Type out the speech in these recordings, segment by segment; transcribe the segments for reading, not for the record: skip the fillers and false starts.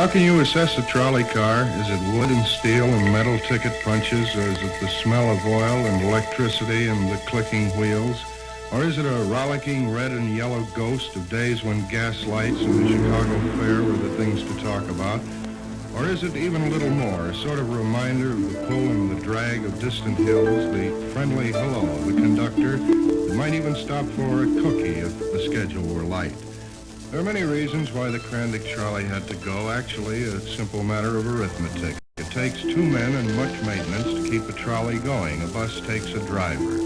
How can you assess a trolley car? Is it wood and steel and metal ticket punches, or is it the smell of oil and electricity and the clicking wheels? Or is it a rollicking red and yellow ghost of days when gas lights and the Chicago Fair were the things to talk about? Or is it even a little more, a sort of reminder of the pull and the drag of distant hills, the friendly hello of the conductor that might even stop for a cookie if the schedule were light? There are many reasons why the CRANDIC trolley had to go. Actually, a simple matter of arithmetic. It takes two men and much maintenance to keep a trolley going. A bus takes a driver.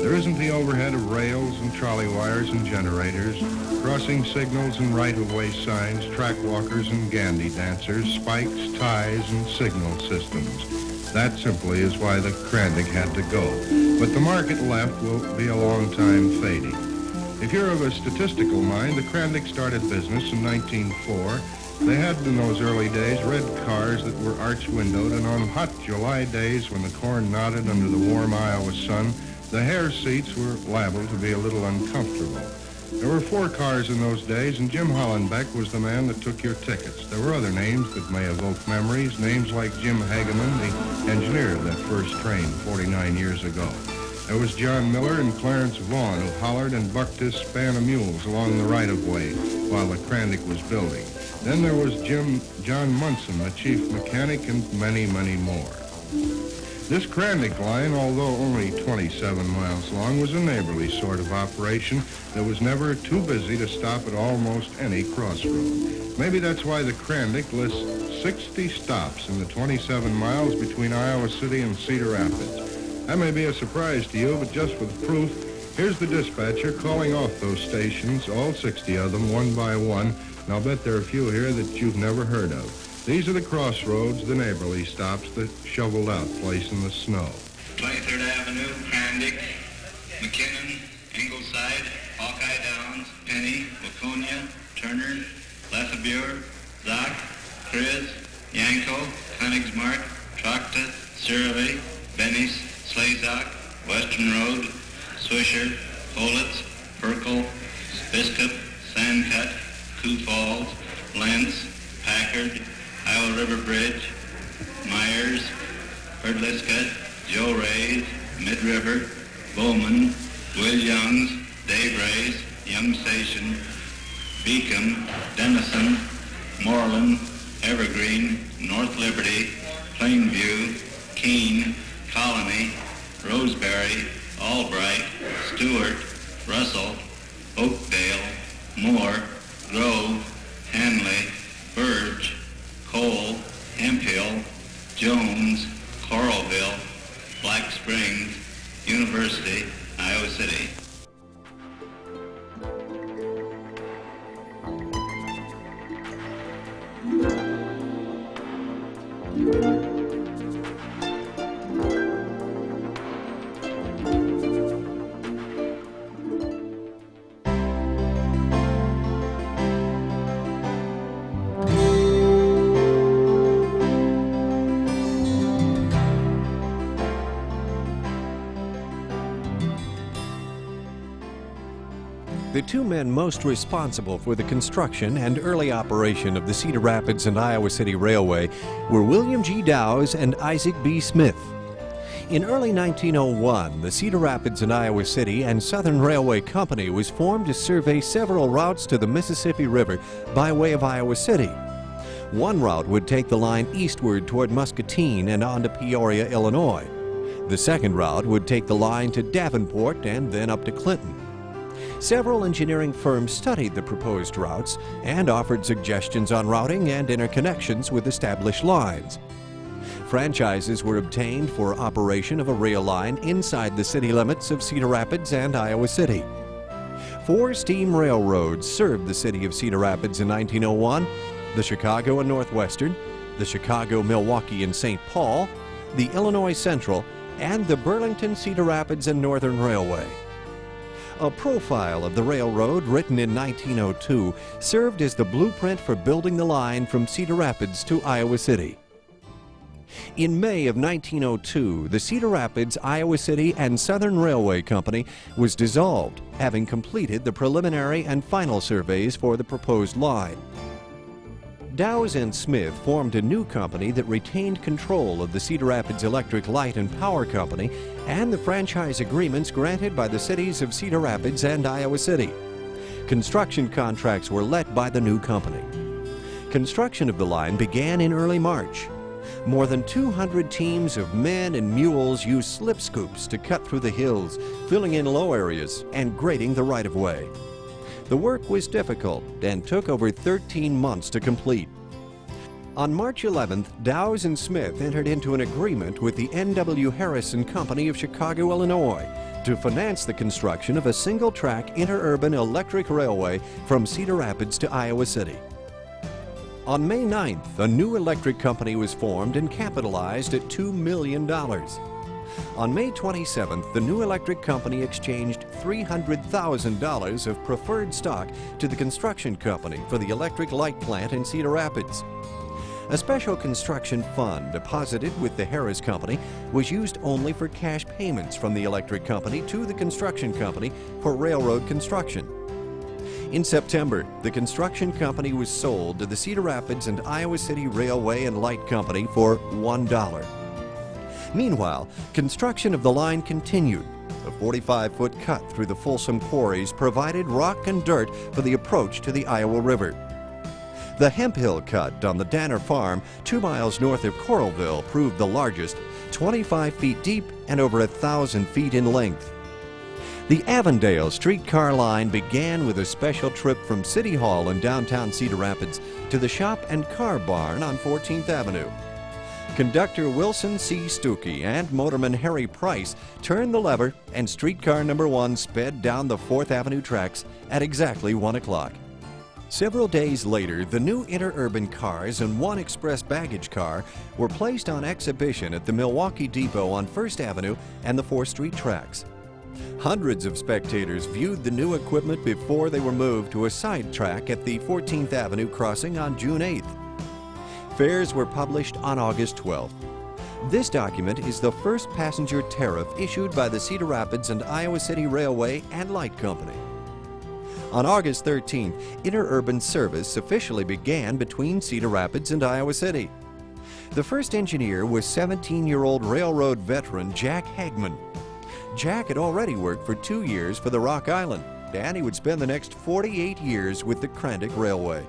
There isn't the overhead of rails and trolley wires and generators, crossing signals and right-of-way signs, track walkers and gandy dancers, spikes, ties, and signal systems. That simply is why the CRANDIC had to go. But the market left will be a long time fading. If you're of a statistical mind, the CRANDIC started business in 1904. They had in those early days red cars that were arch-windowed, and on hot July days when the corn nodded under the warm Iowa sun, the hair seats were liable to be a little uncomfortable. There were 4 cars in those days, and Jim Hollenbeck was the man that took your tickets. There were other names that may evoke memories, names like Jim Hageman, the engineer of that first train 49 years ago. There was John Miller and Clarence Vaughn, who hollered and bucked his span of mules along the right-of-way while the CRANDIC was building. Then there was John Munson, the chief mechanic, and many, many more. This CRANDIC line, although only 27 miles long, was a neighborly sort of operation that was never too busy to stop at almost any crossroad. Maybe that's why the CRANDIC lists 60 stops in the 27 miles between Iowa City and Cedar Rapids. That may be a surprise to you, but just with proof, here's the dispatcher calling off those stations, all 60 of them, one by one, and I'll bet there are a few here that you've never heard of. These are the crossroads, the neighborly stops, the shoveled-out place in the snow. 23rd Avenue, CRANDIC, McKinnon, Ingleside, Hawkeye Downs, Penny, Waconia, Turner, Lefebvre, Zoc, Chris, Yanko, Königsmark, Tracta, Survey, Bennis, Slazok, Western Road, Swisher, Politz, Perkle, Biscup, Sandcut, Sioux Falls, Lentz, Packard, Iowa River Bridge, Myers, Herdliscut, Joe Ray's, Mid River, Bowman, Will Young's, Dave Ray's, Young Station, Beacom, Denison, Moreland, Evergreen, North Liberty, Plainview, Keene, Colony, Roseberry, Albright, Stewart, Russell, Oakdale, Moore, Grove, Hanley, Burge, Cole, Hemphill, Jones, Coralville, Black Springs, University, Iowa City. The two men most responsible for the construction and early operation of the Cedar Rapids and Iowa City Railway were William G. Dowse and Isaac B. Smith. In early 1901, the Cedar Rapids and Iowa City and Southern Railway Company was formed to survey several routes to the Mississippi River by way of Iowa City. One route would take the line eastward toward Muscatine and on to Peoria, Illinois. The second route would take the line to Davenport and then up to Clinton. Several engineering firms studied the proposed routes and offered suggestions on routing and interconnections with established lines. Franchises were obtained for operation of a rail line inside the city limits of Cedar Rapids and Iowa City. 4 steam railroads served the city of Cedar Rapids in 1901: the Chicago and Northwestern, the Chicago, Milwaukee, and St. Paul, the Illinois Central, and the Burlington, Cedar Rapids, and Northern Railway. A profile of the railroad written in 1902 served as the blueprint for building the line from Cedar Rapids to Iowa City. In May of 1902, the Cedar Rapids, Iowa City, and Southern Railway Company was dissolved, having completed the preliminary and final surveys for the proposed line. Dowes and Smith formed a new company that retained control of the Cedar Rapids Electric Light and Power Company and the franchise agreements granted by the cities of Cedar Rapids and Iowa City. Construction contracts were let by the new company. Construction of the line began in early March. More than 200 teams of men and mules used slip scoops to cut through the hills, filling in low areas and grading the right-of-way. The work was difficult and took over 13 months to complete. On March 11th, Dowes and Smith entered into an agreement with the N.W. Harrison Company of Chicago, Illinois, to finance the construction of a single-track interurban electric railway from Cedar Rapids to Iowa City. On May 9th, a new electric company was formed and capitalized at $2 million. On May 27th, the new electric company exchanged $300,000 of preferred stock to the construction company for the electric light plant in Cedar Rapids. A special construction fund deposited with the Harris Company was used only for cash payments from the electric company to the construction company for railroad construction. In September, the construction company was sold to the Cedar Rapids and Iowa City Railway and Light Company for $1. Meanwhile, construction of the line continued. A 45-foot cut through the Folsom quarries provided rock and dirt for the approach to the Iowa River. The Hemp Hill cut on the Danner Farm, 2 miles north of Coralville, proved the largest, 25 feet deep and over 1,000 feet in length. The Avondale streetcar line began with a special trip from City Hall in downtown Cedar Rapids to the shop and car barn on 14th Avenue. Conductor Wilson C. Stuckey and motorman Harry Price turned the lever and streetcar number 1 sped down the 4th Avenue tracks at exactly 1 o'clock. Several days later, the new interurban cars and 1 express baggage car were placed on exhibition at the Milwaukee Depot on 1st Avenue and the 4th Street tracks. Hundreds of spectators viewed the new equipment before they were moved to a side track at the 14th Avenue crossing on June 8th. Fares were published on August 12th. This document is the first passenger tariff issued by the Cedar Rapids and Iowa City Railway and Light Company. On August 13th, interurban service officially began between Cedar Rapids and Iowa City. The first engineer was 17-year-old railroad veteran Jack Hagman. Jack had already worked for 2 years for the Rock Island, and he would spend the next 48 years with the CRANDIC Railway.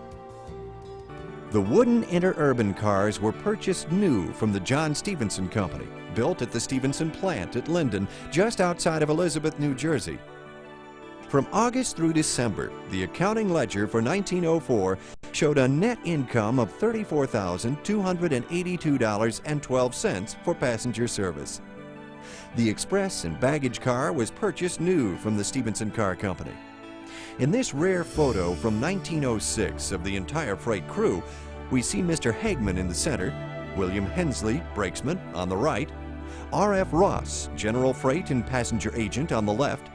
The wooden interurban cars were purchased new from the John Stevenson Company, built at the Stevenson plant at Linden, just outside of Elizabeth, New Jersey. From August through December, the accounting ledger for 1904 showed a net income of $34,282.12 for passenger service. The express and baggage car was purchased new from the Stevenson Car Company. In this rare photo from 1906 of the entire freight crew, we see Mr. Hagman in the center, William Hensley, brakesman, on the right, R.F. Ross, general freight and passenger agent, on the left,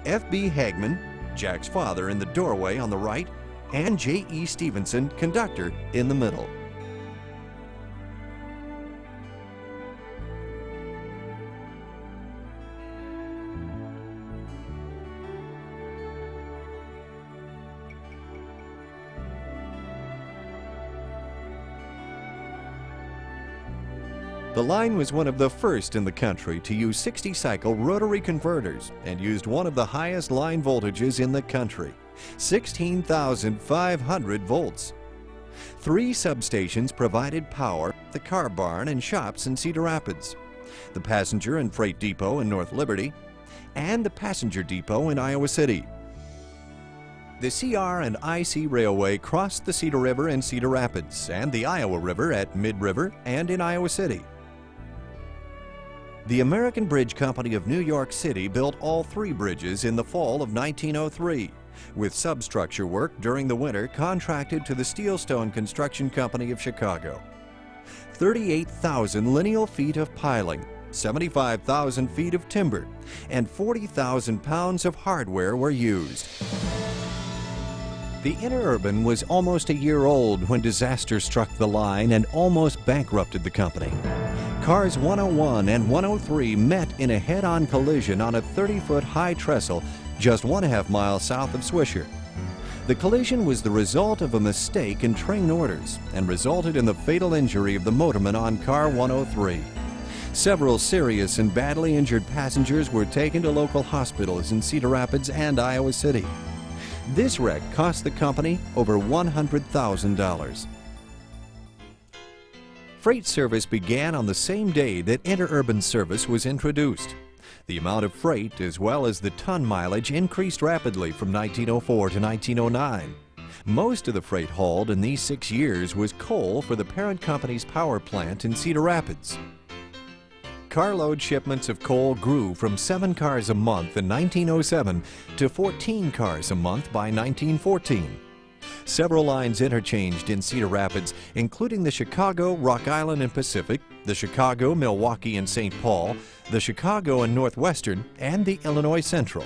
F.B. Hagman, Jack's father, in the doorway on the right, and J.E. Stevenson, conductor, in the middle. The line was one of the first in the country to use 60-cycle rotary converters and used one of the highest line voltages in the country, 16,500 volts. 3 substations provided power at the car barn and shops in Cedar Rapids, the passenger and freight depot in North Liberty, and the passenger depot in Iowa City. The CR and IC Railway crossed the Cedar River in Cedar Rapids and the Iowa River at Mid River and in Iowa City. The American Bridge Company of New York City built all 3 bridges in the fall of 1903, with substructure work during the winter contracted to the Steelstone Construction Company of Chicago. 38,000 lineal feet of piling, 75,000 feet of timber, and 40,000 pounds of hardware were used. The interurban was almost a year old when disaster struck the line and almost bankrupted the company. Cars 101 and 103 met in a head-on collision on a 30-foot high trestle just 1.5 miles south of Swisher. The collision was the result of a mistake in train orders and resulted in the fatal injury of the motorman on car 103. Several serious and badly injured passengers were taken to local hospitals in Cedar Rapids and Iowa City. This wreck cost the company over $100,000. Freight service began on the same day that interurban service was introduced. The amount of freight as well as the ton mileage increased rapidly from 1904 to 1909. Most of the freight hauled in these 6 years was coal for the parent company's power plant in Cedar Rapids. Carload shipments of coal grew from 7 cars a month in 1907 to 14 cars a month by 1914. Several lines interchanged in Cedar Rapids, including the Chicago, Rock Island and Pacific, the Chicago, Milwaukee and St. Paul, the Chicago and Northwestern, and the Illinois Central.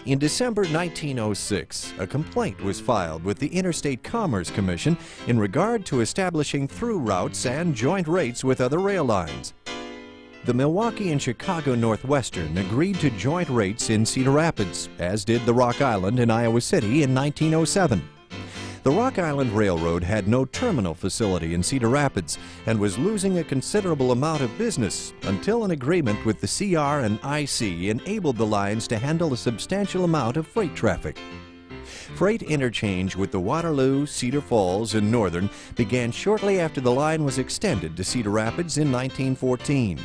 In December 1906, a complaint was filed with the Interstate Commerce Commission in regard to establishing through routes and joint rates with other rail lines. The Milwaukee and Chicago Northwestern agreed to joint rates in Cedar Rapids, as did the Rock Island and Iowa City in 1907. The Rock Island Railroad had no terminal facility in Cedar Rapids and was losing a considerable amount of business until an agreement with the CR and IC enabled the lines to handle a substantial amount of freight traffic. Freight interchange with the Waterloo, Cedar Falls, and Northern began shortly after the line was extended to Cedar Rapids in 1914.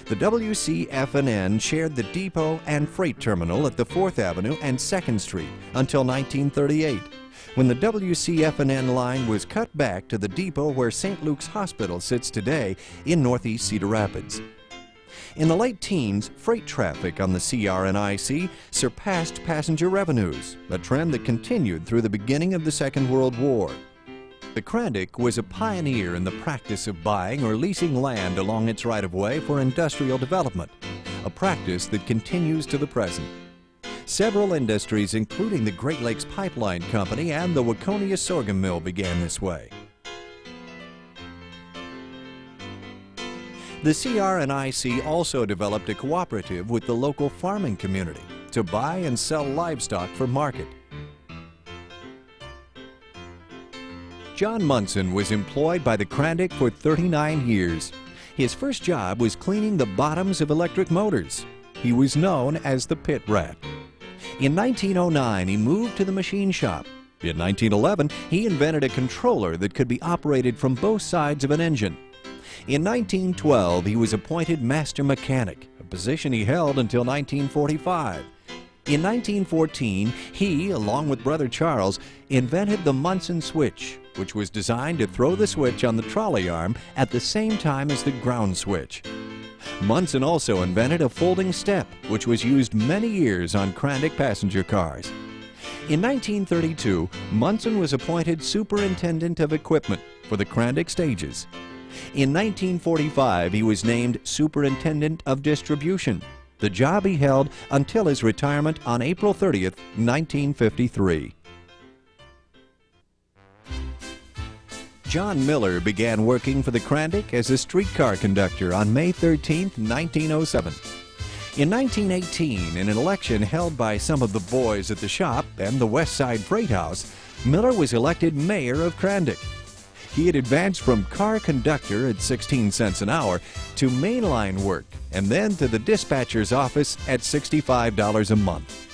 The WCF&N shared the depot and freight terminal at the 4th Avenue and 2nd Street until 1938, when the WCF&N line was cut back to the depot where St. Luke's Hospital sits today in northeast Cedar Rapids. In the late teens, freight traffic on the CR and IC surpassed passenger revenues, a trend that continued through the beginning of the Second World War. The CRANDIC was a pioneer in the practice of buying or leasing land along its right-of-way for industrial development, a practice that continues to the present. Several industries, including the Great Lakes Pipeline Company and the Waconia Sorghum Mill, began this way. The CR and IC also developed a cooperative with the local farming community to buy and sell livestock for market. John Munson was employed by the CRANDIC for 39 years. His first job was cleaning the bottoms of electric motors. He was known as the Pit Rat. In 1909, he moved to the machine shop. In 1911, he invented a controller that could be operated from both sides of an engine. In 1912, he was appointed master mechanic, a position he held until 1945. In 1914, he, along with brother Charles, invented the Munson switch, which was designed to throw the switch on the trolley arm at the same time as the ground switch. Munson also invented a folding step, which was used many years on CRANDIC passenger cars. In 1932, Munson was appointed Superintendent of Equipment for the CRANDIC stages. In 1945, he was named Superintendent of Distribution, the job he held until his retirement on April 30th, 1953. John Miller began working for the CRANDIC as a streetcar conductor on May 13, 1907. In 1918, in an election held by some of the boys at the shop and the West Side Freight House, Miller was elected mayor of CRANDIC. He had advanced from car conductor at 16 cents an hour to mainline work and then to the dispatcher's office at $65 a month.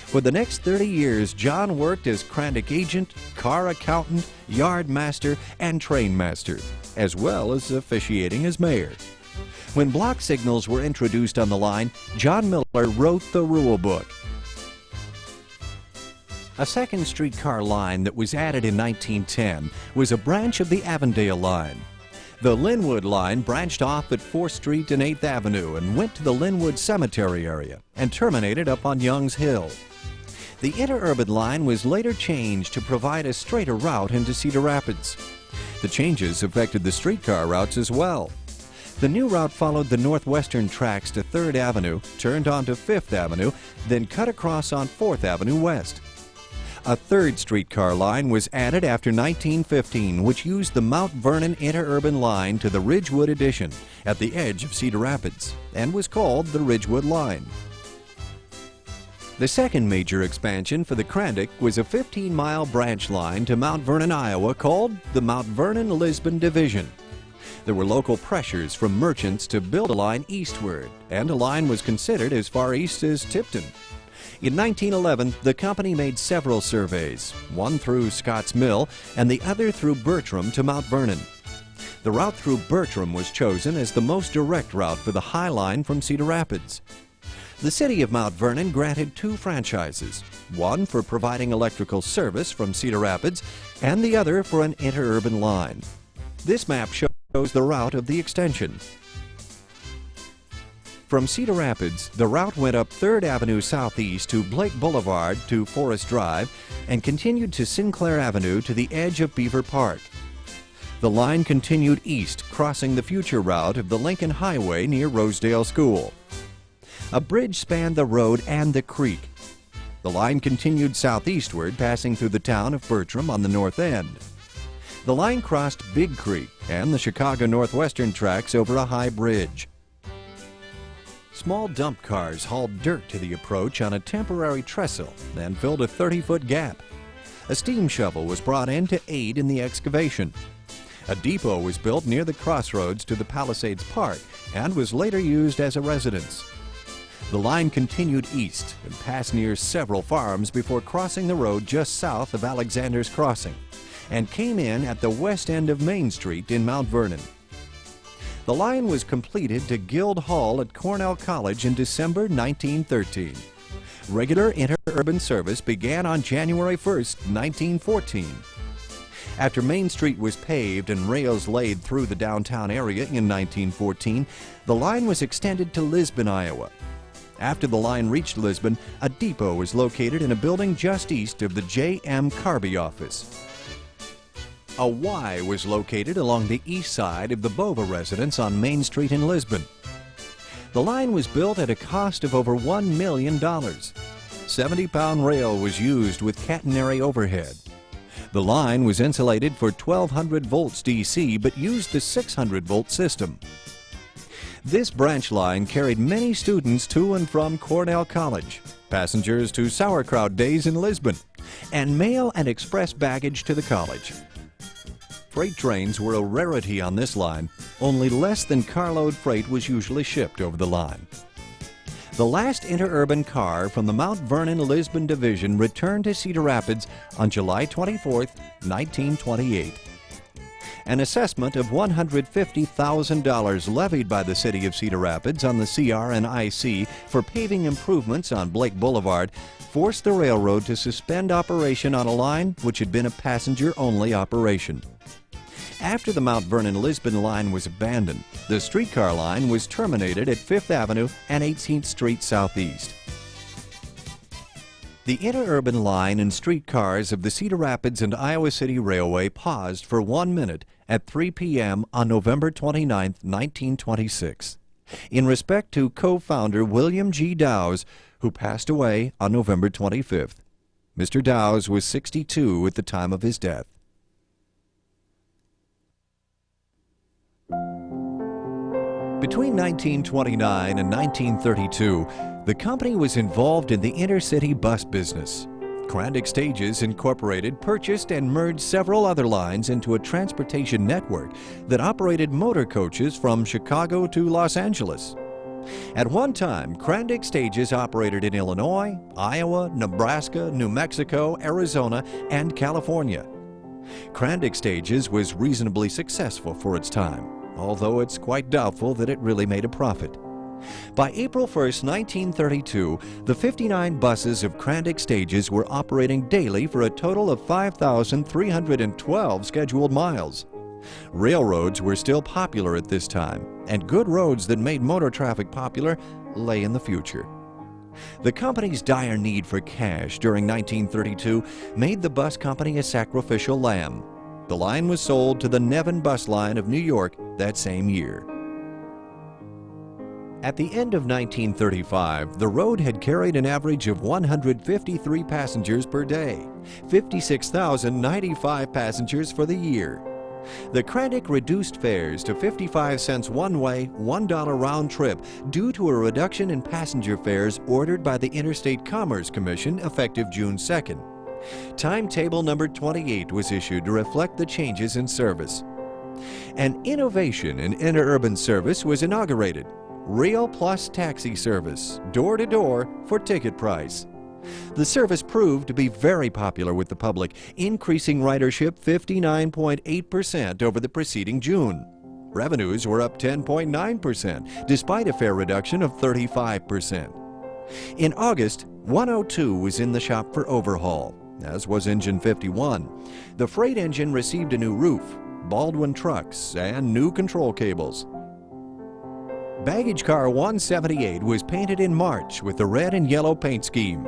For the next 30 years, John worked as CRANDIC agent, car accountant, yard master, and train master, as well as officiating as mayor. When block signals were introduced on the line, John Miller wrote the rule book. A second streetcar line that was added in 1910 was a branch of the Avondale line. The Linwood line branched off at 4th Street and 8th Avenue and went to the Linwood Cemetery area and terminated up on Young's Hill. The interurban line was later changed to provide a straighter route into Cedar Rapids. The changes affected the streetcar routes as well. The new route followed the northwestern tracks to 3rd Avenue, turned onto 5th Avenue, then cut across on 4th Avenue West. A third streetcar line was added after 1915, which used the Mount Vernon interurban line to the Ridgewood addition at the edge of Cedar Rapids and was called the Ridgewood Line. The second major expansion for the CRANDIC was a 15-mile branch line to Mount Vernon, Iowa, called the Mount Vernon-Lisbon Division. There were local pressures from merchants to build a line eastward, and a line was considered as far east as Tipton. In 1911, the company made several surveys, one through Scotts Mill and the other through Bertram to Mount Vernon. The route through Bertram was chosen as the most direct route for the High Line from Cedar Rapids. The city of Mount Vernon granted 2 franchises, one for providing electrical service from Cedar Rapids and the other for an interurban line. This map shows the route of the extension. From Cedar Rapids, the route went up 3rd Avenue Southeast to Blake Boulevard to Forest Drive and continued to Sinclair Avenue to the edge of Beaver Park. The line continued east, crossing the future route of the Lincoln Highway near Rosedale School. A bridge spanned the road and the creek. The line continued southeastward, passing through the town of Bertram on the north end. The line crossed Big Creek and the Chicago Northwestern tracks over a high bridge. Small dump cars hauled dirt to the approach on a temporary trestle and filled a 30-foot gap. A steam shovel was brought in to aid in the excavation. A depot was built near the crossroads to the Palisades Park and was later used as a residence. The line continued east and passed near several farms before crossing the road just south of Alexander's Crossing and came in at the west end of Main Street in Mount Vernon. The line was completed to Guild Hall at Cornell College in December 1913. Regular interurban service began on January 1, 1914. After Main Street was paved and rails laid through the downtown area in 1914, the line was extended to Lisbon, Iowa. After the line reached Lisbon, a depot was located in a building just east of the J.M. Carby office. A Y was located along the east side of the Bova residence on Main Street in Lisbon. The line was built at a cost of over $1 million. 70-pound rail was used with catenary overhead. The line was insulated for 1200 volts DC but used the 600-volt system. This branch line carried many students to and from Cornell College, passengers to sauerkraut days in Lisbon, and mail and express baggage to the college. Freight trains were a rarity on this line. Only less than carload freight was usually shipped over the line. The last interurban car from the Mount Vernon-Lisbon Division returned to Cedar Rapids on July 24, 1928. An assessment of $150,000 levied by the city of Cedar Rapids on the CR and IC for paving improvements on Blake Boulevard forced the railroad to suspend operation on a line which had been a passenger-only operation. After the Mount Vernon-Lisbon line was abandoned, the streetcar line was terminated at 5th Avenue and 18th Street Southeast. The interurban line and streetcars of the Cedar Rapids and Iowa City Railway paused for 1 minute at 3 p.m. on November 29, 1926, in respect to co-founder William G. Dowes, who passed away on November 25th. Mr. Dowes was 62 at the time of his death. Between 1929 and 1932, the company was involved in the intercity bus business. CRANDIC Stages Incorporated purchased and merged several other lines into a transportation network that operated motor coaches from Chicago to Los Angeles. At one time, CRANDIC Stages operated in Illinois, Iowa, Nebraska, New Mexico, Arizona, and California. CRANDIC Stages was reasonably successful for its time, although it's quite doubtful that it really made a profit. By April 1, 1932, the 59 buses of CRANDIC Stages were operating daily for a total of 5,312 scheduled miles. Railroads were still popular at this time, and good roads that made motor traffic popular lay in the future. The company's dire need for cash during 1932 made the bus company a sacrificial lamb. The line was sold to the Nevin Bus Line of New York that same year. At the end of 1935, the road had carried an average of 153 passengers per day, 56,095 passengers for the year. The CRANDIC reduced fares to 55 cents one-way, $1 round trip due to a reduction in passenger fares ordered by the Interstate Commerce Commission effective June 2nd. Timetable number 28 was issued to reflect the changes in service. An innovation in interurban service was inaugurated. Rail Plus taxi service, door-to-door for ticket price. The service proved to be very popular with the public, increasing ridership 59.8% over the preceding June. Revenues were up 10.9%, despite a fare reduction of 35%. In August, 102 was in the shop for overhaul, as was engine 51. The freight engine received a new roof, Baldwin trucks, and new control cables. Baggage car 178 was painted in March with the red and yellow paint scheme.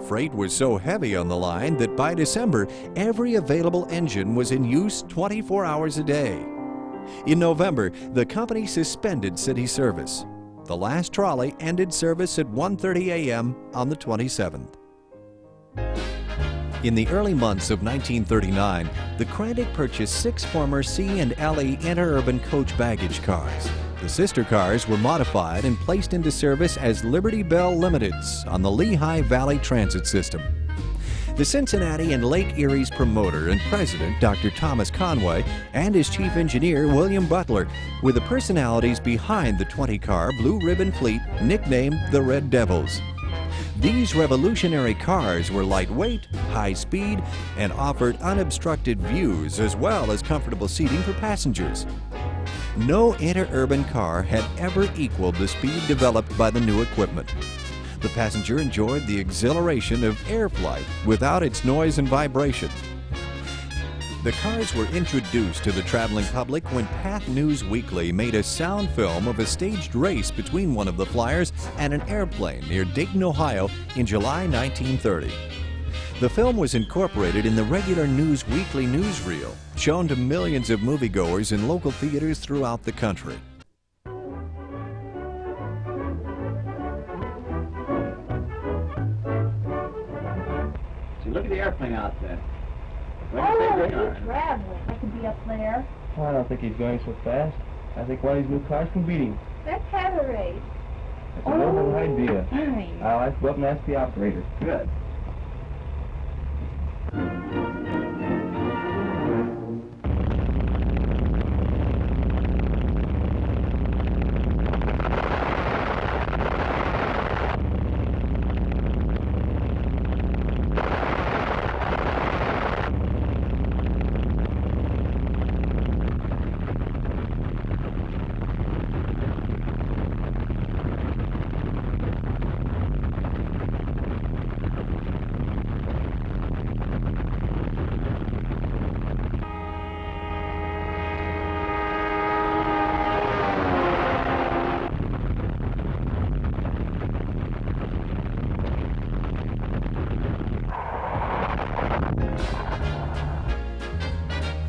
Freight was so heavy on the line that by December, every available engine was in use 24 hours a day. In November, the company suspended city service. The last trolley ended service at 1:30 a.m. on the 27th. In the early months of 1939, the CRANDIC purchased 6 former C&LE interurban coach baggage cars. The sister cars were modified and placed into service as Liberty Bell Limiteds on the Lehigh Valley Transit System. The Cincinnati and Lake Erie's promoter and president, Dr. Thomas Conway, and his chief engineer, William Butler, were the personalities behind the 20-car Blue Ribbon fleet nicknamed the Red Devils. These revolutionary cars were lightweight, high speed, and offered unobstructed views as well as comfortable seating for passengers. No interurban car had ever equaled the speed developed by the new equipment. The passenger enjoyed the exhilaration of air flight without its noise and vibration. The cars were introduced to the traveling public when Path News Weekly made a sound film of a staged race between one of the flyers and an airplane near Dayton, Ohio in July 1930. The film was incorporated in the regular News Weekly newsreel, shown to millions of moviegoers in local theaters throughout the country. See, look at the airplane out there. Oh, he's traveling. I could be up there. I don't think he's going so fast. I think one of these new cars can beat him. Let's have a race. That's a noble idea. Fine. I'll have to go up and ask the operator. Good.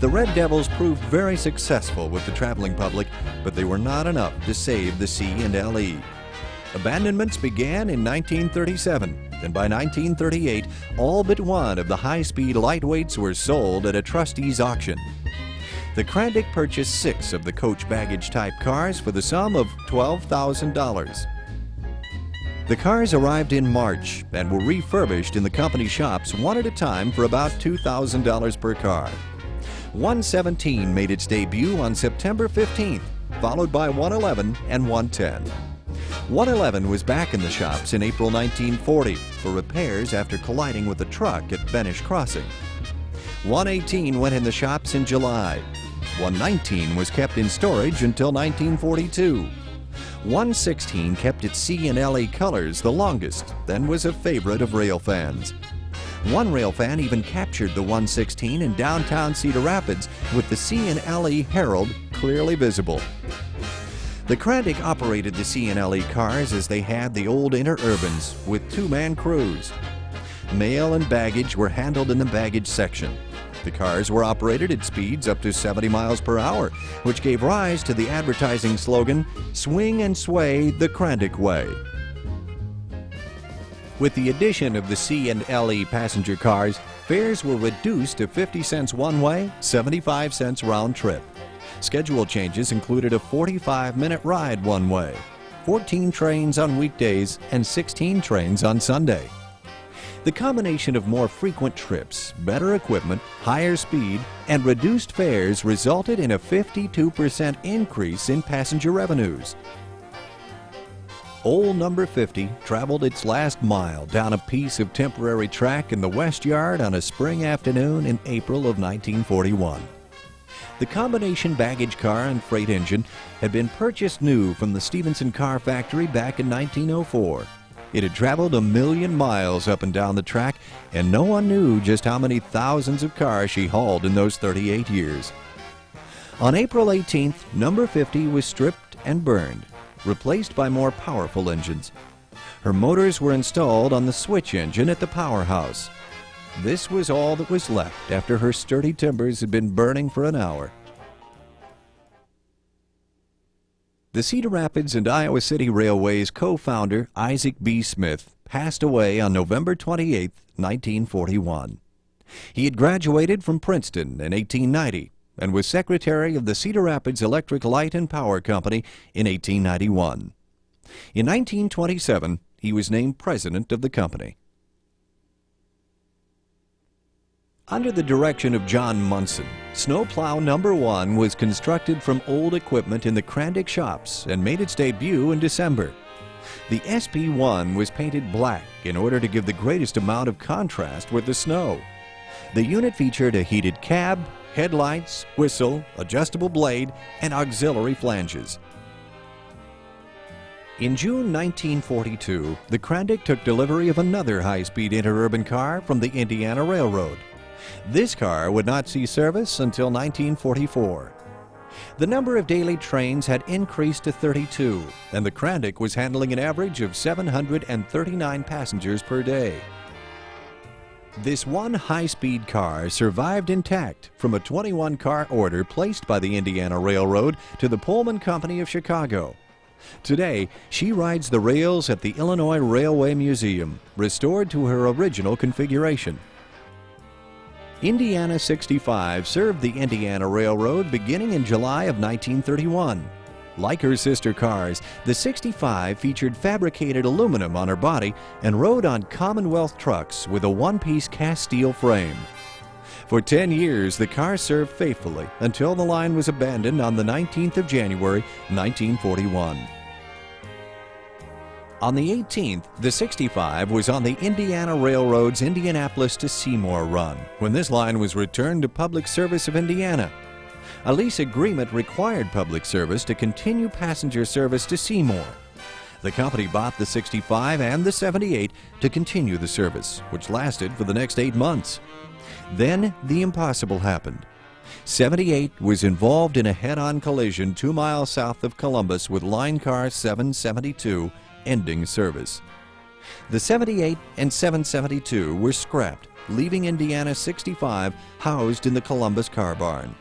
The Red Devils proved very successful with the traveling public, but they were not enough to save the C&LE. Abandonments began in 1937, and by 1938, all but one of the high-speed lightweights were sold at a trustee's auction. The CRANDIC purchased 6 of the coach baggage-type cars for the sum of $12,000. The cars arrived in March and were refurbished in the company shops one at a time for about $2,000 per car. 117 made its debut on September 15th, followed by 111 and 110. 111 was back in the shops in April 1940 for repairs after colliding with a truck at Benish Crossing. 118 went in the shops in July. 119 was kept in storage until 1942. 116 kept its C&LE colors the longest, then was a favorite of rail fans. One rail fan even captured the 116 in downtown Cedar Rapids with the C&LE Herald clearly visible. The CRANDIC operated the C&LE cars as they had the old interurbans with 2-man crews. Mail and baggage were handled in the baggage section. The cars were operated at speeds up to 70 miles per hour, which gave rise to the advertising slogan, "Swing and sway the CRANDIC way." With the addition of the C and LE passenger cars, fares were reduced to 50 cents one way, 75 cents round trip. Schedule changes included a 45-minute ride one way, 14 trains on weekdays, and 16 trains on Sunday. The combination of more frequent trips, better equipment, higher speed, and reduced fares resulted in a 52% increase in passenger revenues. Old number 50 traveled its last mile down a piece of temporary track in the West Yard on a spring afternoon in April of 1941. The combination baggage car and freight engine had been purchased new from the Stevenson Car Factory back in 1904. It had traveled 1 million miles up and down the track, and no one knew just how many thousands of cars she hauled in those 38 years. On April 18th, number 50 was stripped and burned, replaced by more powerful engines. Her motors were installed on the switch engine at the powerhouse. This was all that was left after her sturdy timbers had been burning for an hour. The Cedar Rapids and Iowa City Railway's co-founder, Isaac B. Smith, passed away on November 28, 1941. He had graduated from Princeton in 1890 and was secretary of the Cedar Rapids Electric Light and Power Company in 1891. In 1927, he was named president of the company. Under the direction of John Munson, Snowplow Number 1 was constructed from old equipment in the CRANDIC shops and made its debut in December. The SP1 was painted black in order to give the greatest amount of contrast with the snow. The unit featured a heated cab, headlights, whistle, adjustable blade, and auxiliary flanges. In June 1942, the CRANDIC took delivery of another high-speed interurban car from the Indiana Railroad. This car would not see service until 1944. The number of daily trains had increased to 32, and the CRANDIC was handling an average of 739 passengers per day. This one high-speed car survived intact from a 21-car order placed by the Indiana Railroad to the Pullman Company of Chicago. Today, she rides the rails at the Illinois Railway Museum, restored to her original configuration. Indiana 65 served the Indiana Railroad beginning in July of 1931. Like her sister cars, the 65 featured fabricated aluminum on her body and rode on Commonwealth trucks with a one-piece cast steel frame. For 10 years, the car served faithfully until the line was abandoned on the 19th of January, 1941. On the 18th, the 65 was on the Indiana Railroad's Indianapolis to Seymour run when this line was returned to Public Service of Indiana. A lease agreement required Public Service to continue passenger service to Seymour. The company bought the 65 and the 78 to continue the service, which lasted for the next 8 months. Then the impossible happened. 78 was involved in a head-on collision 2 miles south of Columbus with line car 772, ending service. The 78 and 772 were scrapped, leaving Indiana 65 housed in the Columbus car barn.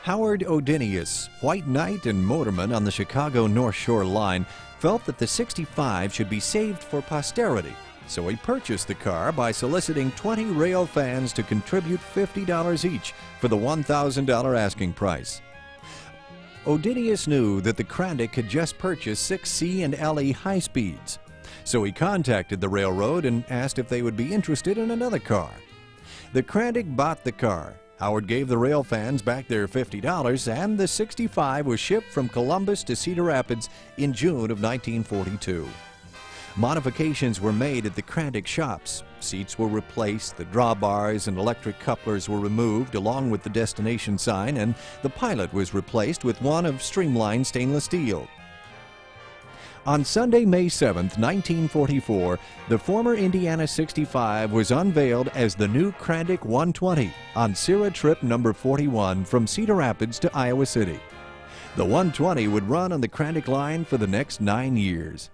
Howard Odinius, white knight and motorman on the Chicago North Shore line, felt that the 65 should be saved for posterity, so he purchased the car by soliciting 20 rail fans to contribute $50 each for the $1,000 asking price. Odinius knew that the CRANDIC had just purchased 6 C and LE high speeds, so he contacted the railroad and asked if they would be interested in another car. The CRANDIC bought the car. Howard gave the rail fans back their $50, and the 65 was shipped from Columbus to Cedar Rapids in June of 1942. Modifications were made at the CRANDIC shops. Seats were replaced, the drawbars and electric couplers were removed along with the destination sign, and the pilot was replaced with one of streamlined stainless steel. On Sunday, May 7, 1944, the former Indiana 65 was unveiled as the new CRANDIC 120 on Sierra Trip number 41 from Cedar Rapids to Iowa City. The 120 would run on the CRANDIC line for the next 9 years.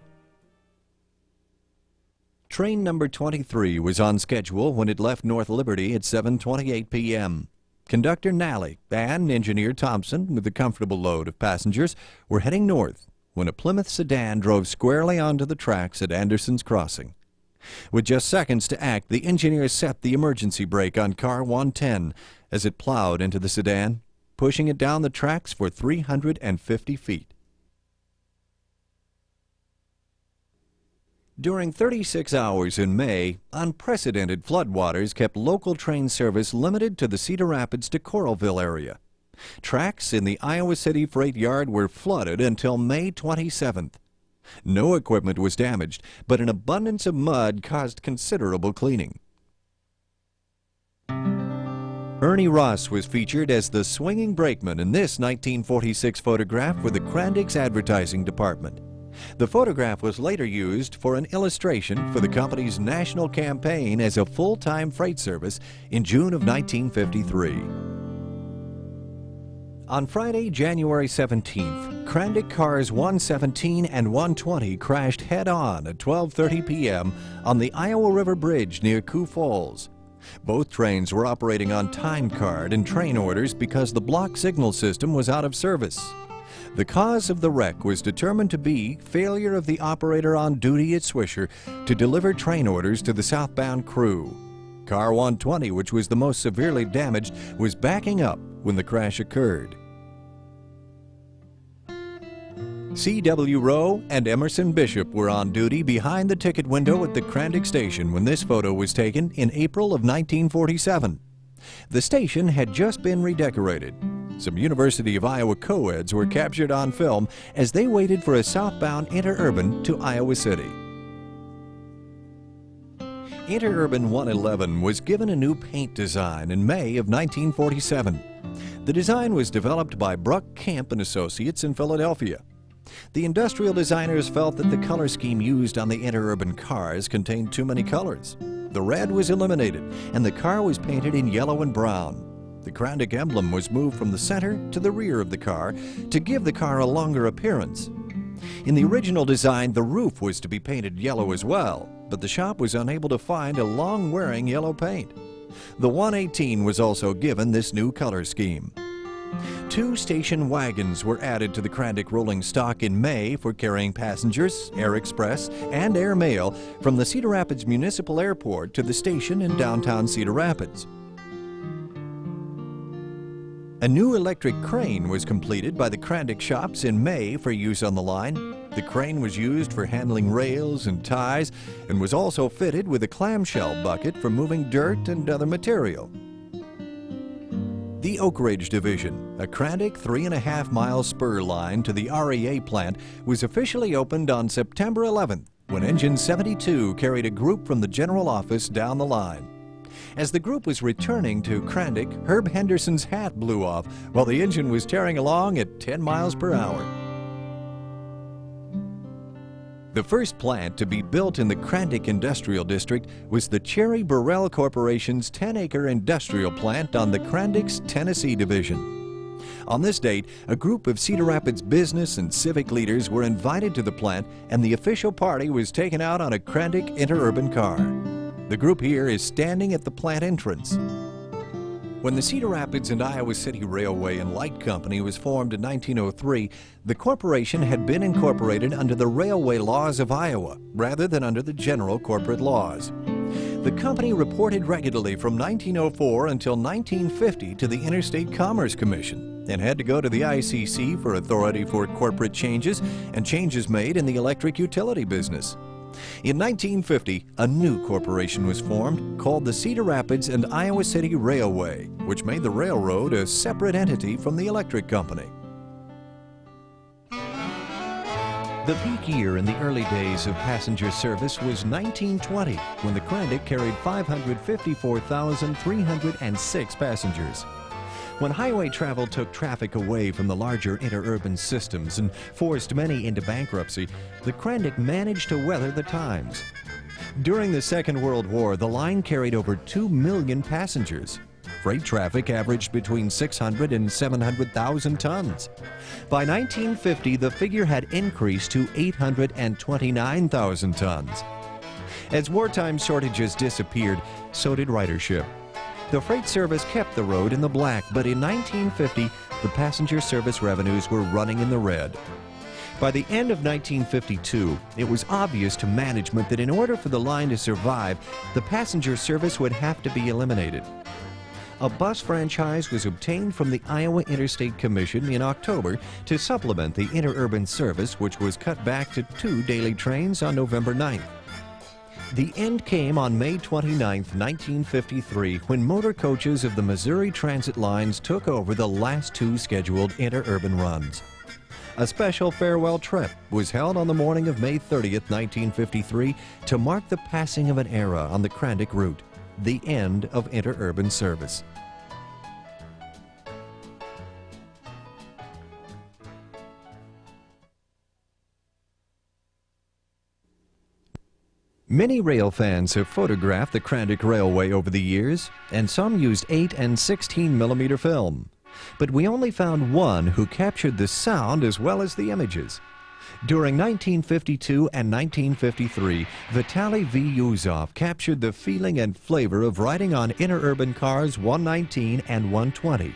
Train number 23 was on schedule when it left North Liberty at 7:28 p.m. Conductor Nally and Engineer Thompson, with a comfortable load of passengers, were heading north when a Plymouth sedan drove squarely onto the tracks at Anderson's Crossing. With just seconds to act, the engineers set the emergency brake on car 110 as it plowed into the sedan, pushing it down the tracks for 350 feet. During 36 hours in May, unprecedented floodwaters kept local train service limited to the Cedar Rapids to Coralville area. Tracks in the Iowa City freight yard were flooded until May 27th. No equipment was damaged, but an abundance of mud caused considerable cleaning. Ernie Ross was featured as the swinging brakeman in this 1946 photograph for the CRANDIC's advertising department. The photograph was later used for an illustration for the company's national campaign as a full-time freight service in June of 1953. On Friday, January 17th, CRANDIC cars 117 and 120 crashed head-on at 12:30 p.m. on the Iowa River Bridge near Sioux Falls. Both trains were operating on time card and train orders because the block signal system was out of service. The cause of the wreck was determined to be failure of the operator on duty at Swisher to deliver train orders to the southbound crew. Car 120, which was the most severely damaged, was backing up when the crash occurred. C.W. Rowe and Emerson Bishop were on duty behind the ticket window at the CRANDIC station when this photo was taken in April of 1947. The station had just been redecorated. Some University of Iowa co-eds were captured on film as they waited for a southbound interurban to Iowa City. Interurban 111 was given a new paint design in May of 1947. The design was developed by Bruck Camp and Associates in Philadelphia. The industrial designers felt that the color scheme used on the interurban cars contained too many colors. The red was eliminated, and the car was painted in yellow and brown. The CRANDIC emblem was moved from the center to the rear of the car to give the car a longer appearance. In the original design, the roof was to be painted yellow as well, but the shop was unable to find a long-wearing yellow paint. The 118 was also given this new color scheme. 2 station wagons were added to the CRANDIC rolling stock in May for carrying passengers, air express, and air mail from the Cedar Rapids Municipal Airport to the station in downtown Cedar Rapids. A new electric crane was completed by the CRANDIC shops in May for use on the line. The crane was used for handling rails and ties and was also fitted with a clamshell bucket for moving dirt and other material. The Oak Ridge Division, a CRANDIC 3.5-mile spur line to the REA plant, was officially opened on September 11th when Engine 72 carried a group from the general office down the line. As the group was returning to CRANDIC, Herb Henderson's hat blew off while the engine was tearing along at 10 miles per hour. The first plant to be built in the CRANDIC Industrial District was the Cherry Burrell Corporation's 10-acre industrial plant on the CRANDIC's Tennessee Division. On this date, a group of Cedar Rapids business and civic leaders were invited to the plant, and the official party was taken out on a CRANDIC interurban car. The group here is standing at the plant entrance. When the Cedar Rapids and Iowa City Railway and Light Company was formed in 1903, the corporation had been incorporated under the railway laws of Iowa rather than under the general corporate laws. The company reported regularly from 1904 until 1950 to the Interstate Commerce Commission and had to go to the ICC for authority for corporate changes and changes made in the electric utility business. In 1950, a new corporation was formed called the Cedar Rapids and Iowa City Railway, which made the railroad a separate entity from the electric company. The peak year in the early days of passenger service was 1920, when the CRANDIC carried 554,306 passengers. When highway travel took traffic away from the larger interurban systems and forced many into bankruptcy, the CRANDIC managed to weather the times. During the Second World War, the line carried over 2 million passengers. Freight traffic averaged between 600 and 700,000 tons. By 1950, the figure had increased to 829,000 tons. As wartime shortages disappeared, so did ridership. The freight service kept the road in the black, but in 1950, the passenger service revenues were running in the red. By the end of 1952, it was obvious to management that in order for the line to survive, the passenger service would have to be eliminated. A bus franchise was obtained from the Iowa Interstate Commission in October to supplement the interurban service, which was cut back to 2 daily trains on November 9th. The end came on May 29, 1953, when motor coaches of the Missouri Transit lines took over the last 2 scheduled interurban runs. A special farewell trip was held on the morning of May 30th, 1953, to mark the passing of an era on the CRANDIC route, the end of interurban service. Many rail fans have photographed the CRANDIC Railway over the years, and some used 8 and 16 millimeter film. But we only found one who captured the sound as well as the images. During 1952 and 1953, Vitaly V. Yuzov captured the feeling and flavor of riding on interurban cars 119 and 120.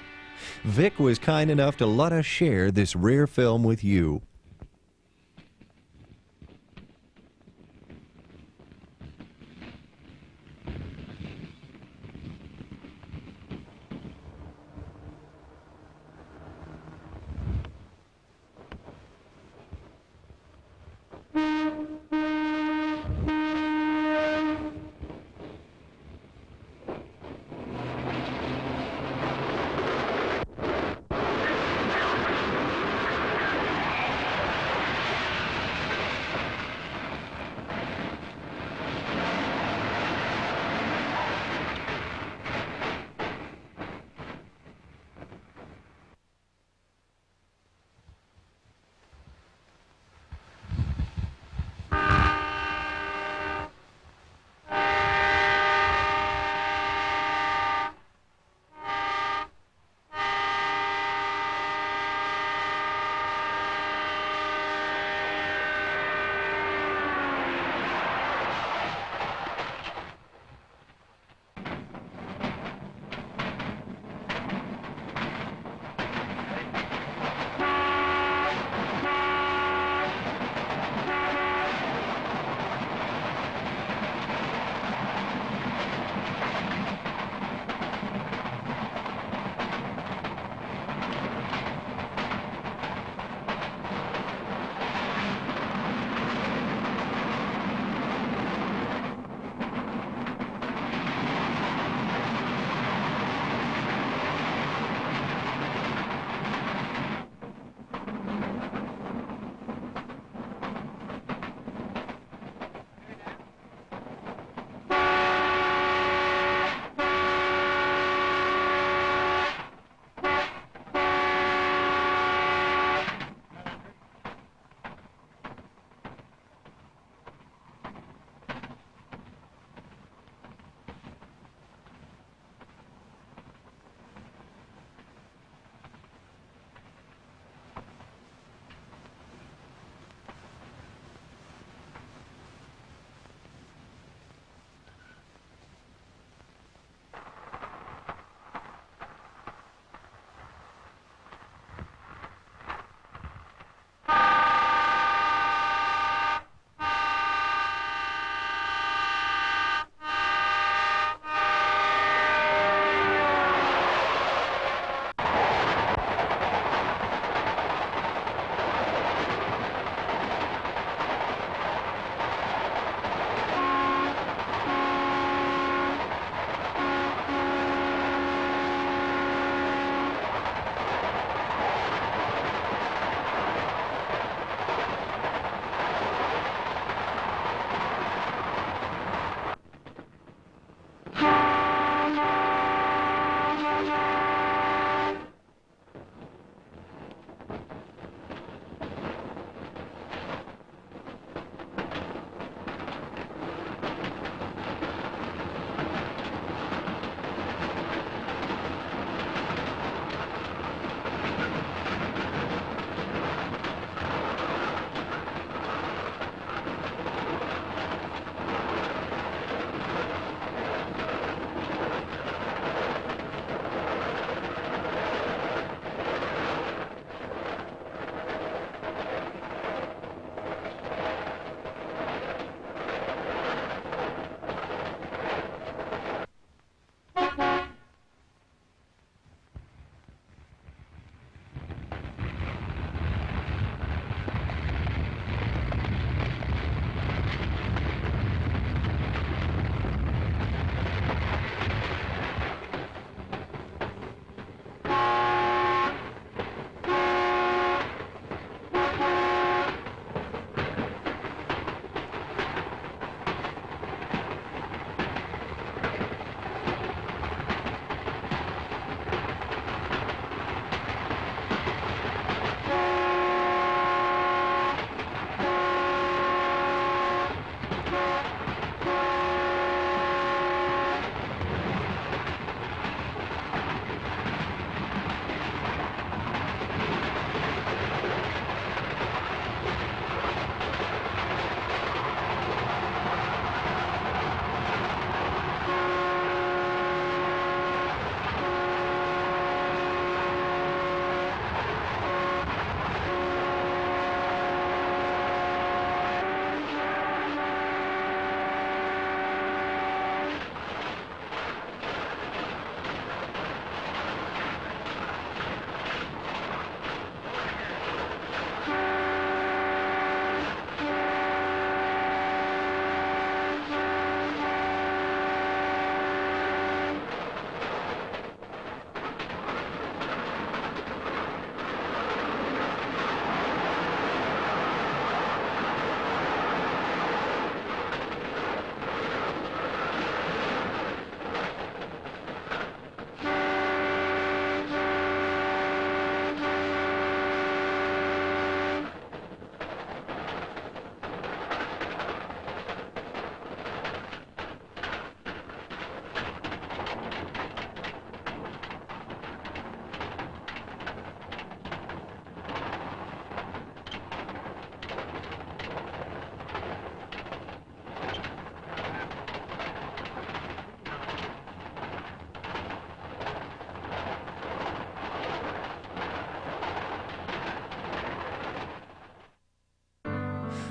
Vic was kind enough to let us share this rare film with you.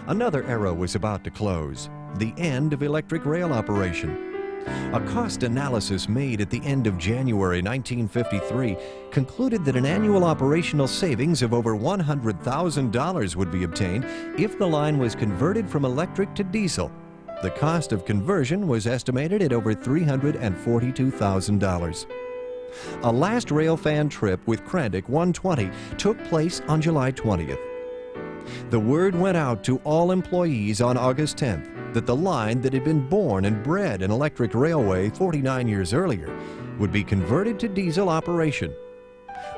Another era was about to close, the end of electric rail operation. A cost analysis made at the end of January 1953 concluded that an annual operational savings of over $100,000 would be obtained if the line was converted from electric to diesel. The cost of conversion was estimated at over $342,000. A last railfan trip with CRANDIC 120 took place on July 20th. The word went out to all employees on August 10th that the line that had been born and bred an electric railway 49 years earlier would be converted to diesel operation.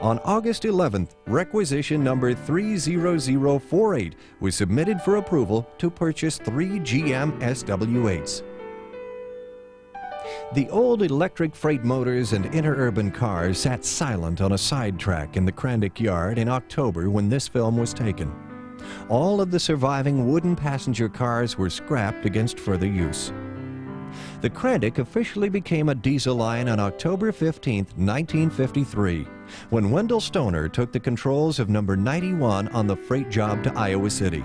On August 11th, requisition number 30048 was submitted for approval to purchase 3 GM SW8s. The old electric freight motors and interurban cars sat silent on a sidetrack in the CRANDIC yard in October when this film was taken. All of the surviving wooden passenger cars were scrapped against further use. The CRANDIC officially became a diesel line on October 15, 1953, when Wendell Stoner took the controls of number 91 on the freight job to Iowa City.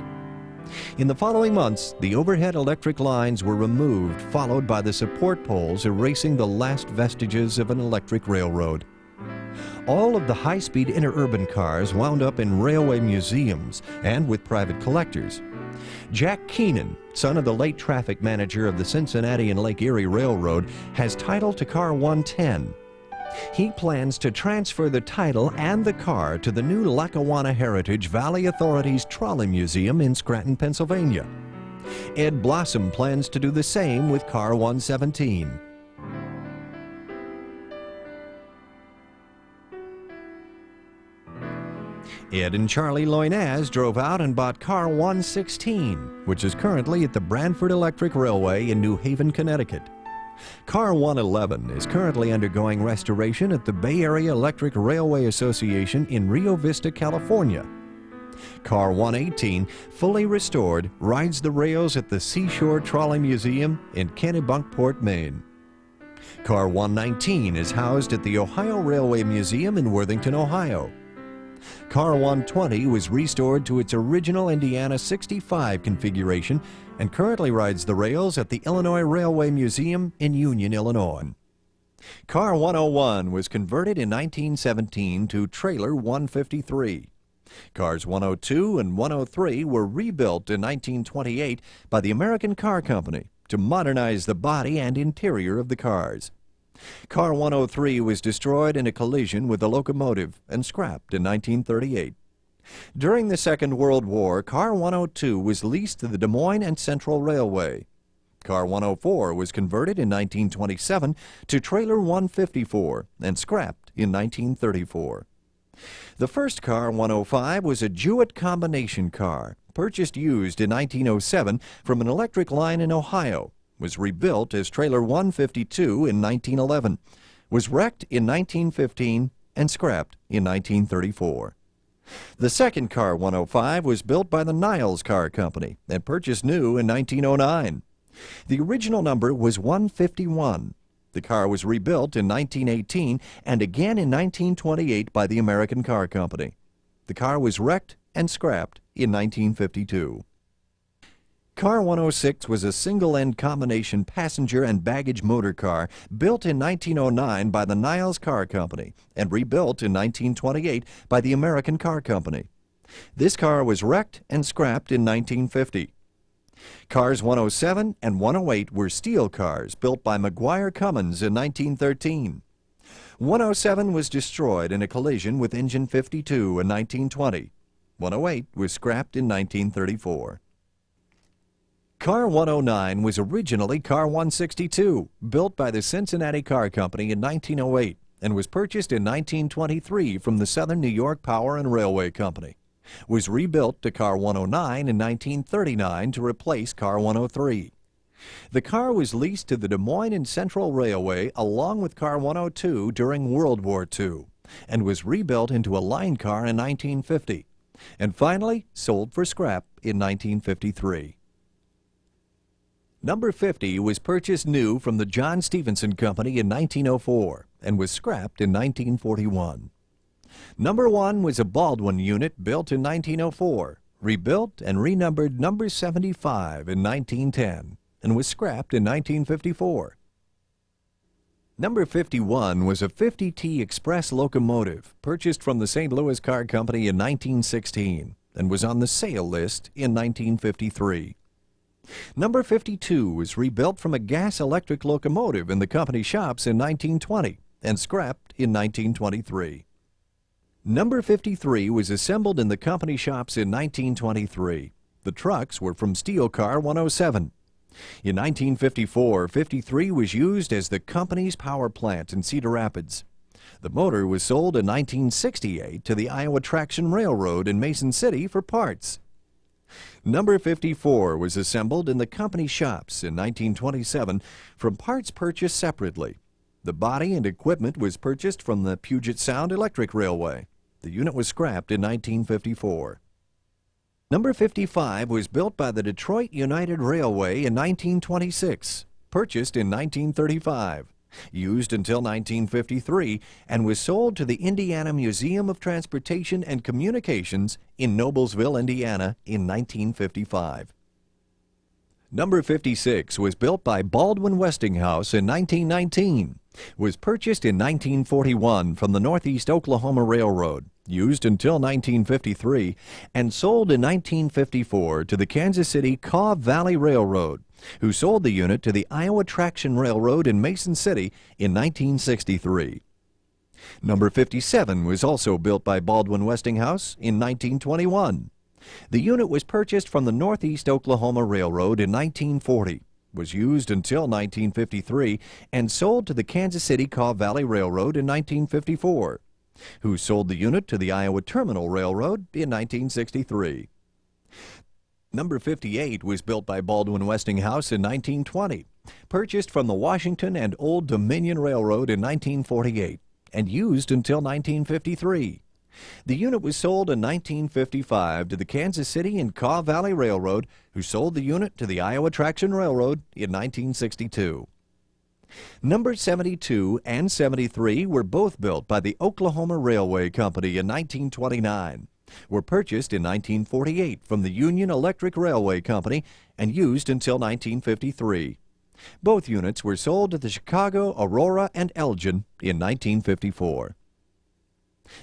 In the following months, the overhead electric lines were removed, followed by the support poles erasing the last vestiges of an electric railroad. All of the high-speed interurban cars wound up in railway museums and with private collectors. Jack Keenan, son of the late traffic manager of the Cincinnati and Lake Erie Railroad, has title to car 110. He plans to transfer the title and the car to the new Lackawanna Heritage Valley Authority's Trolley Museum in Scranton, Pennsylvania. Ed Blossom plans to do the same with car 117. Ed and Charlie Loynaz drove out and bought car 116, which is currently at the Branford Electric Railway in New Haven, Connecticut. Car 111 is currently undergoing restoration at the Bay Area Electric Railway Association in Rio Vista, California. Car 118, fully restored, rides the rails at the Seashore Trolley Museum in Kennebunkport, Maine. Car 119 is housed at the Ohio Railway Museum in Worthington, Ohio. Car 120 was restored to its original Indiana 65 configuration and currently rides the rails at the Illinois Railway Museum in Union, Illinois. Car 101 was converted in 1917 to Trailer 153. Cars 102 and 103 were rebuilt in 1928 by the American Car Company to modernize the body and interior of the cars. Car 103 was destroyed in a collision with a locomotive and scrapped in 1938. During the Second World War, Car 102 was leased to the Des Moines and Central Railway. Car 104 was converted in 1927 to Trailer 154 and scrapped in 1934. The first Car 105 was a Jewett combination car, purchased used in 1907 from an electric line in Ohio, was rebuilt as Trailer 152 in 1911, was wrecked in 1915, and scrapped in 1934. The second Car 105 was built by the Niles Car Company and purchased new in 1909. The original number was 151. The car was rebuilt in 1918 and again in 1928 by the American Car Company. The car was wrecked and scrapped in 1952. Car 106 was a single-end combination passenger and baggage motor car built in 1909 by the Niles Car Company and rebuilt in 1928 by the American Car Company. This car was wrecked and scrapped in 1950. Cars 107 and 108 were steel cars built by McGuire Cummins in 1913. 107 was destroyed in a collision with engine 52 in 1920. 108 was scrapped in 1934. Car 109 was originally Car 162, built by the Cincinnati Car Company in 1908 and was purchased in 1923 from the Southern New York Power and Railway Company. Was rebuilt to Car 109 in 1939 to replace Car 103. The car was leased to the Des Moines and Central Railway along with Car 102 during World War II and was rebuilt into a line car in 1950 and finally sold for scrap in 1953. Number 50 was purchased new from the John Stevenson Company in 1904 and was scrapped in 1941. Number 1 was a Baldwin unit built in 1904 rebuilt and renumbered number 75 in 1910, and was scrapped in 1954. Number 51 was a 50T Express locomotive purchased from the St. Louis Car Company in 1916 and was on the sale list in 1953. Number 52 was rebuilt from a gas-electric locomotive in the company shops in 1920 and scrapped in 1923. Number 53 was assembled in the company shops in 1923. The trucks were from Steel Car 107. In 1954, 53 was used as the company's power plant in Cedar Rapids. The motor was sold in 1968 to the Iowa Traction Railroad in Mason City for parts. Number 54 was assembled in the company shops in 1927 from parts purchased separately. The body and equipment was purchased from the Puget Sound Electric Railway. The unit was scrapped in 1954. Number 55 was built by the Detroit United Railway in 1926, purchased in 1935, used until 1953, and was sold to the Indiana Museum of Transportation and Communications in Noblesville, Indiana in 1955. Number 56 was built by Baldwin Westinghouse in 1919, was purchased in 1941 from the Northeast Oklahoma Railroad, used until 1953, and sold in 1954 to the Kansas City Kaw Valley Railroad, who sold the unit to the Iowa Traction Railroad in Mason City in 1963. Number 57 was also built by Baldwin Westinghouse in 1921. The unit was purchased from the Northeast Oklahoma Railroad in 1940, was used until 1953, and sold to the Kansas City Kaw Valley Railroad in 1954, who sold the unit to the Iowa Terminal Railroad in 1963. Number 58 was built by Baldwin Westinghouse in 1920, purchased from the Washington and Old Dominion Railroad in 1948, and used until 1953. The unit was sold in 1955 to the Kansas City and Kaw Valley Railroad, who sold the unit to the Iowa Traction Railroad in 1962. Number 72 and 73 were both built by the Oklahoma Railway Company in 1929, were purchased in 1948 from the Union Electric Railway Company, and used until 1953. Both units were sold to the Chicago, Aurora, and Elgin in 1954.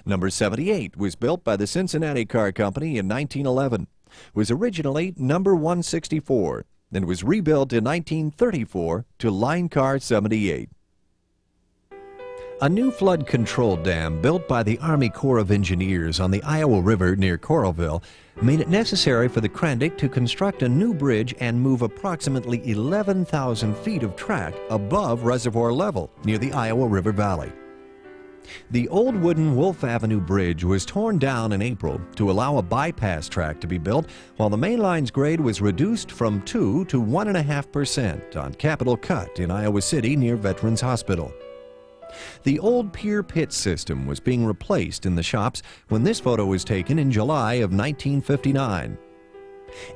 Number 78 was built by the Cincinnati Car Company in 1911, was originally number 164, and was rebuilt in 1934 to Line Car 78. A new flood control dam built by the Army Corps of Engineers on the Iowa River near Coralville made it necessary for the CRANDIC to construct a new bridge and move approximately 11,000 feet of track above reservoir level near the Iowa River Valley. The old wooden Wolf Avenue Bridge was torn down in April to allow a bypass track to be built, while the main line's grade was reduced from 2 to 1.5% on Capitol Cut in Iowa City near Veterans Hospital. The old pier pit system was being replaced in the shops when this photo was taken in July of 1959.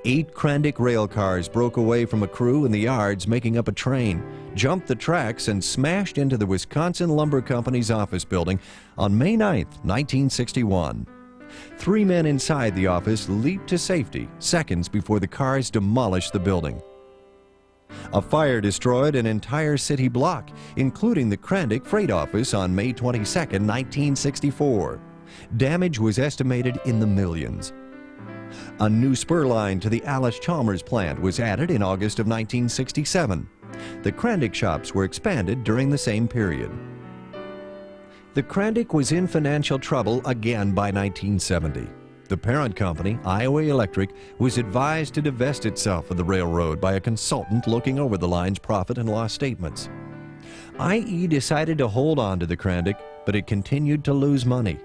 8 CRANDIC rail cars broke away from a crew in the yards making up a train, jumped the tracks, and smashed into the Wisconsin Lumber Company's office building on May 9, 1961. 3 men inside the office leaped to safety seconds before the cars demolished the building. A fire destroyed an entire city block, including the CRANDIC freight office on May 22, 1964. Damage was estimated in the millions. A new spur line to the Alice Chalmers plant was added in August of 1967. The CRANDIC shops were expanded during the same period. The CRANDIC was in financial trouble again by 1970. The parent company, Iowa Electric, was advised to divest itself of the railroad by a consultant looking over the line's profit and loss statements. IE decided to hold on to the CRANDIC, but it continued to lose money.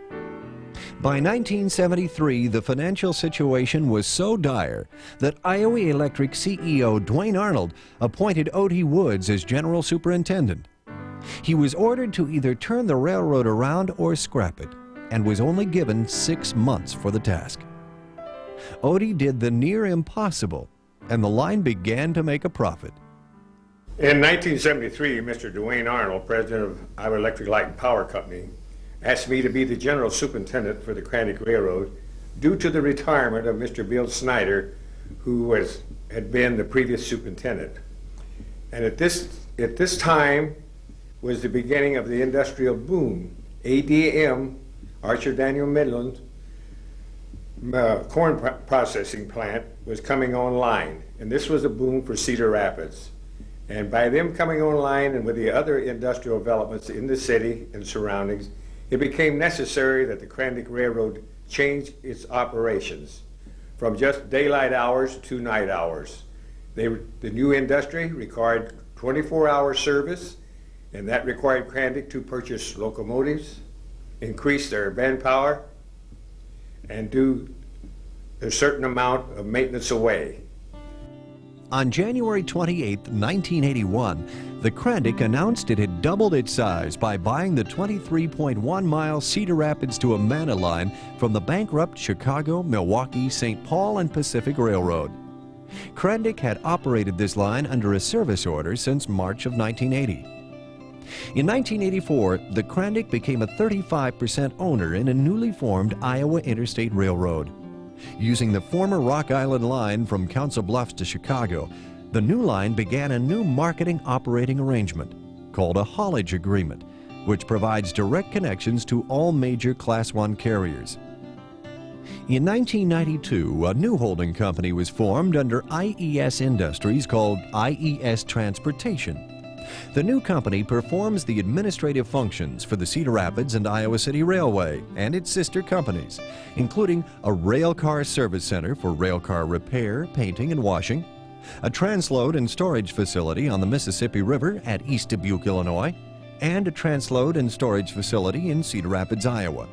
By 1973, the financial situation was so dire that Iowa Electric CEO Dwayne Arnold appointed O.T. Woods as general superintendent. He was ordered to either turn the railroad around or scrap it, and was only given 6 months for the task. O.T. did the near impossible, and the line began to make a profit. In 1973, Mr. Dwayne Arnold, president of Iowa Electric Light and Power Company, asked me to be the general superintendent for the CRANDIC Railroad due to the retirement of Mr. Bill Snyder, who had been the previous superintendent. And at this time was the beginning of the industrial boom. ADM, Archer Daniel Midland, corn processing plant was coming online, and this was a boom for Cedar Rapids. And by them coming online and with the other industrial developments in the city and surroundings, it became necessary that the CRANDIC Railroad change its operations from just daylight hours to night hours. The new industry required 24-hour service, and that required CRANDIC to purchase locomotives, increase their manpower, and do a certain amount of maintenance away. On January 28, 1981, the CRANDIC announced it had doubled its size by buying the 23.1-mile Cedar Rapids to Amana line from the bankrupt Chicago, Milwaukee, St. Paul, and Pacific Railroad. CRANDIC had operated this line under a service order since March of 1980. In 1984, the CRANDIC became a 35% owner in a newly formed Iowa Interstate Railroad. Using the former Rock Island line from Council Bluffs to Chicago, the new line began a new marketing operating arrangement called a haulage agreement, which provides direct connections to all major Class I carriers. In 1992, a new holding company was formed under IES Industries called IES Transportation. The new company performs the administrative functions for the Cedar Rapids and Iowa City Railway and its sister companies, including a railcar service center for railcar repair, painting, and washing, a transload and storage facility on the Mississippi River at East Dubuque, Illinois, and a transload and storage facility in Cedar Rapids, Iowa.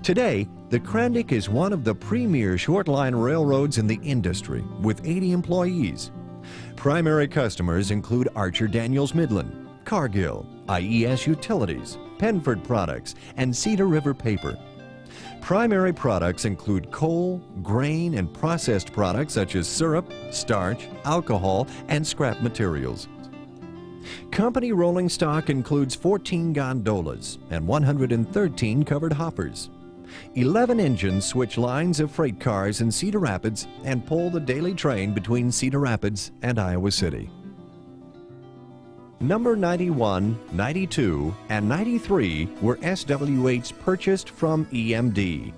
Today, the CRANDIC is one of the premier short-line railroads in the industry, with 80 employees. Primary customers include Archer Daniels Midland, Cargill, IES Utilities, Penford Products, and Cedar River Paper. Primary products include coal, grain, and processed products such as syrup, starch, alcohol, and scrap materials. Company rolling stock includes 14 gondolas and 113 covered hoppers. 11 engines switch lines of freight cars in Cedar Rapids and pull the daily train between Cedar Rapids and Iowa City. Number 91, 92, and 93 were SWHs purchased from EMD.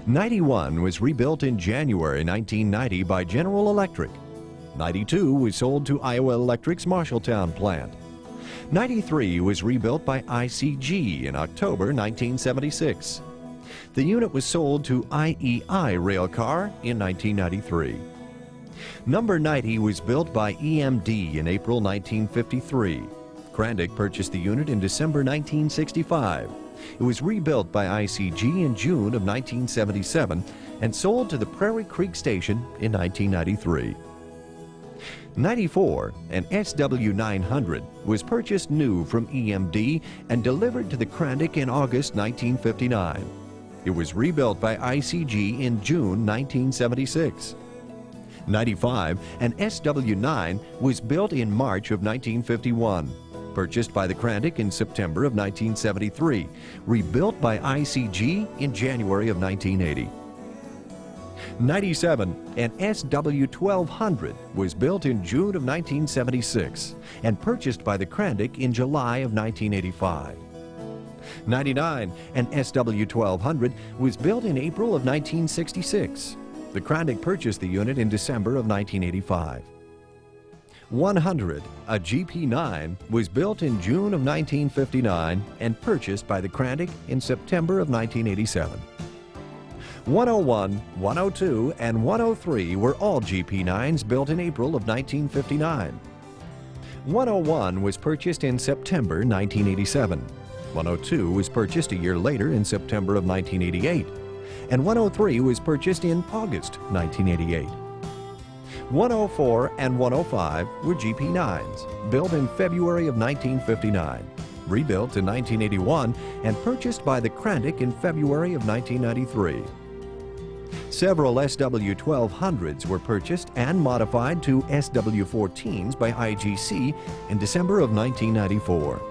91 was rebuilt in January 1990 by General Electric. 92 was sold to Iowa Electric's Marshalltown plant. 93 was rebuilt by ICG in October 1976. The unit was sold to IEI Railcar in 1993. Number 90 was built by EMD in April 1953. CRANDIC purchased the unit in December 1965. It was rebuilt by ICG in June of 1977 and sold to the Prairie Creek Station in 1993. 94, an SW900, was purchased new from EMD and delivered to the CRANDIC in August 1959. It was rebuilt by ICG in June 1976. 95, an SW9, was built in March of 1951. Purchased by the CRANDIC in September of 1973. Rebuilt by ICG in January of 1980. 97, an SW1200, was built in June of 1976 and purchased by the CRANDIC in July of 1985. 99, an SW1200, was built in April of 1966. The CRANDIC purchased the unit in December of 1985. 100, a GP9, was built in June of 1959 and purchased by the CRANDIC in September of 1987. 101, 102, and 103 were all GP9s built in April of 1959. 101 was purchased in September 1987. 102 was purchased a year later in September of 1988, and 103 was purchased in August 1988. 104 and 105 were GP9s, built in February of 1959, rebuilt in 1981, and purchased by the CRANDIC in February of 1993. Several SW1200s were purchased and modified to SW14s by IGC in December of 1994.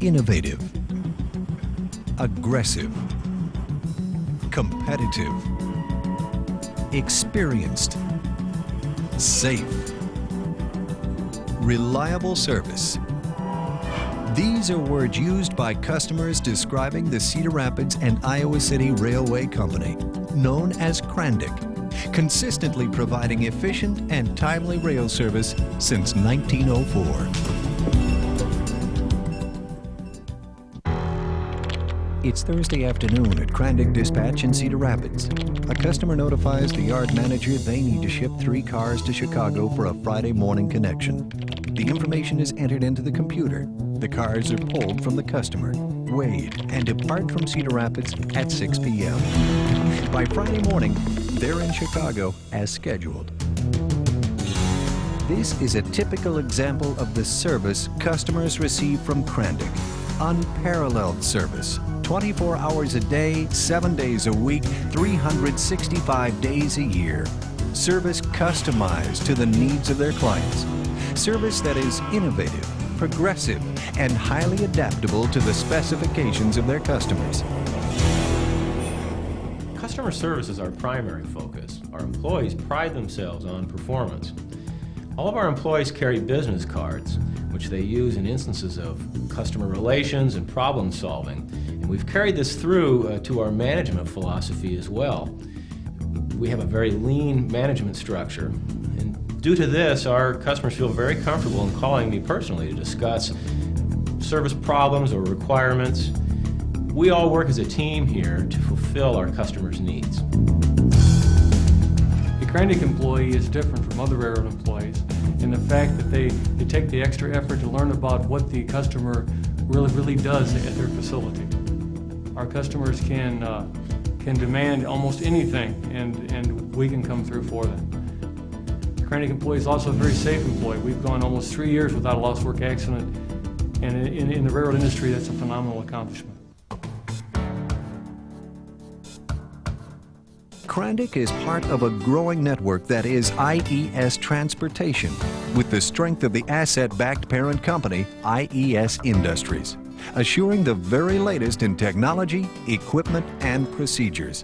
innovative, aggressive, competitive, experienced, safe, reliable service. These are words used by customers describing the Cedar Rapids and Iowa City Railway Company, known as CRANDIC, consistently providing efficient and timely rail service since 1904. It's Thursday afternoon at CRANDIC Dispatch in Cedar Rapids. A customer notifies the yard manager they need to ship 3 cars to Chicago for a Friday morning connection. The information is entered into the computer. The cars are pulled from the customer, weighed, and depart from Cedar Rapids at 6 p.m. By Friday morning, they're in Chicago as scheduled. This is a typical example of the service customers receive from CRANDIC. Unparalleled service. 24 hours a day, 7 days a week, 365 days a year. Service customized to the needs of their clients. Service that is innovative, progressive, and highly adaptable to the specifications of their customers. Customer service is our primary focus. Our employees pride themselves on performance. All of our employees carry business cards, which they use in instances of customer relations and problem solving. And we've carried this through to our management philosophy as well. We have a very lean management structure. And due to this, our customers feel very comfortable in calling me personally to discuss service problems or requirements. We all work as a team here to fulfill our customers' needs. The CRANDIC employee is different from other railroad employees in the fact that they take the extra effort to learn about what the customer really does at their facility. Our customers can demand almost anything, and we can come through for them. The CRANDIC employee is also a very safe employee. We've gone almost 3 years without a lost work accident, and in the railroad industry, that's a phenomenal accomplishment. CRANDIC is part of a growing network that is IES Transportation, with the strength of the asset-backed parent company, IES Industries, assuring the very latest in technology, equipment, and procedures.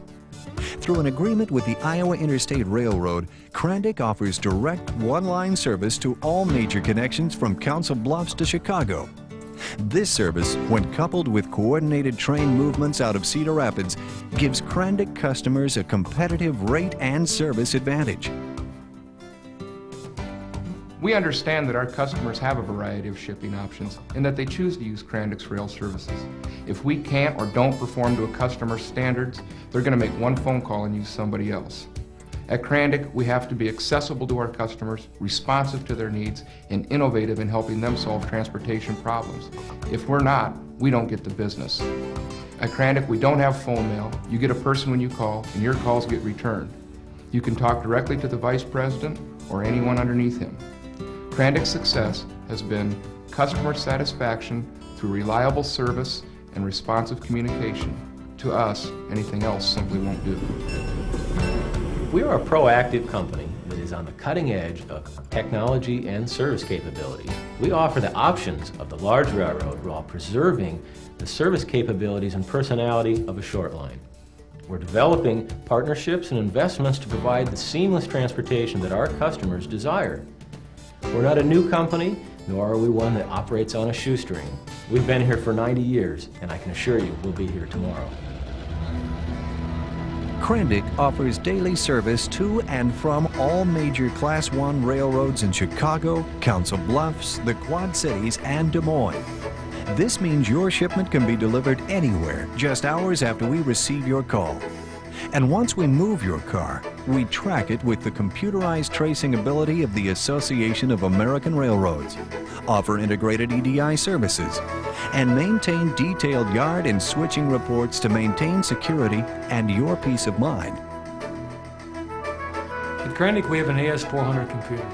Through an agreement with the Iowa Interstate Railroad, CRANDIC offers direct one-line service to all major connections from Council Bluffs to Chicago. This service, when coupled with coordinated train movements out of Cedar Rapids, gives CRANDIC customers a competitive rate and service advantage. We understand that our customers have a variety of shipping options and that they choose to use CRANDIC's rail services. If we can't or don't perform to a customer's standards, they're going to make one phone call and use somebody else. At CRANDIC, we have to be accessible to our customers, responsive to their needs, and innovative in helping them solve transportation problems. If we're not, we don't get the business. At CRANDIC, we don't have phone mail. You get a person when you call, and your calls get returned. You can talk directly to the Vice President or anyone underneath him. CRANDIC's success has been customer satisfaction through reliable service and responsive communication. To us, anything else simply won't do. We are a proactive company that is on the cutting edge of technology and service capabilities. We offer the options of the large railroad while preserving the service capabilities and personality of a short line. We're developing partnerships and investments to provide the seamless transportation that our customers desire. We're not a new company, nor are we one that operates on a shoestring. We've been here for 90 years, and I can assure you we'll be here tomorrow. CRANDIC offers daily service to and from all major Class 1 railroads in Chicago, Council Bluffs, the Quad Cities, and Des Moines. This means your shipment can be delivered anywhere just hours after we receive your call. And once we move your car, we track it with the computerized tracing ability of the Association of American Railroads, offer integrated EDI services, and maintain detailed yard and switching reports to maintain security and your peace of mind. At CRANDIC, we have an AS400 computer.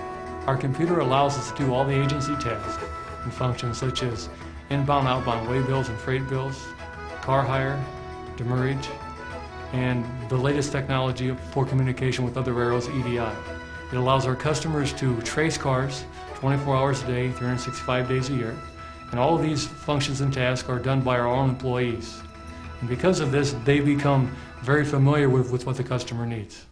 Our computer allows us to do all the agency tasks and functions such as inbound, outbound way bills and freight bills, car hire, demurrage, and the latest technology for communication with other railroads, EDI. It allows our customers to trace cars 24 hours a day, 365 days a year, And all of these functions and tasks are done by our own employees. And because of this, they become very familiar with what the customer needs.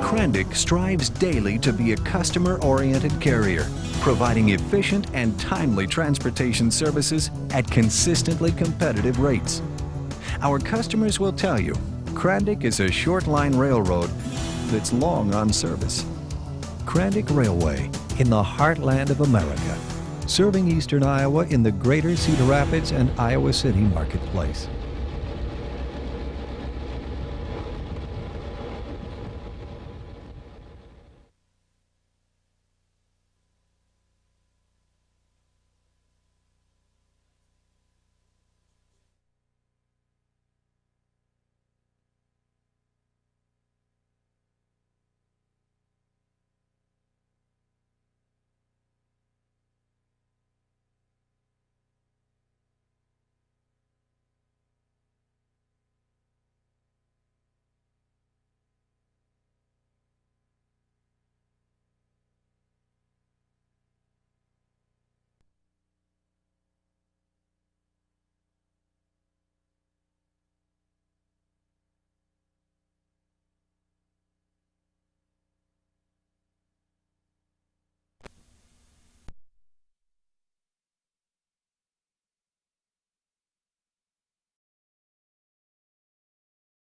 CRANDIC strives daily to be a customer-oriented carrier, providing efficient and timely transportation services at consistently competitive rates. Our customers will tell you, CRANDIC is a short-line railroad that's long on service. CRANDIC Railway, in the heartland of America, serving eastern Iowa in the greater Cedar Rapids and Iowa City marketplace.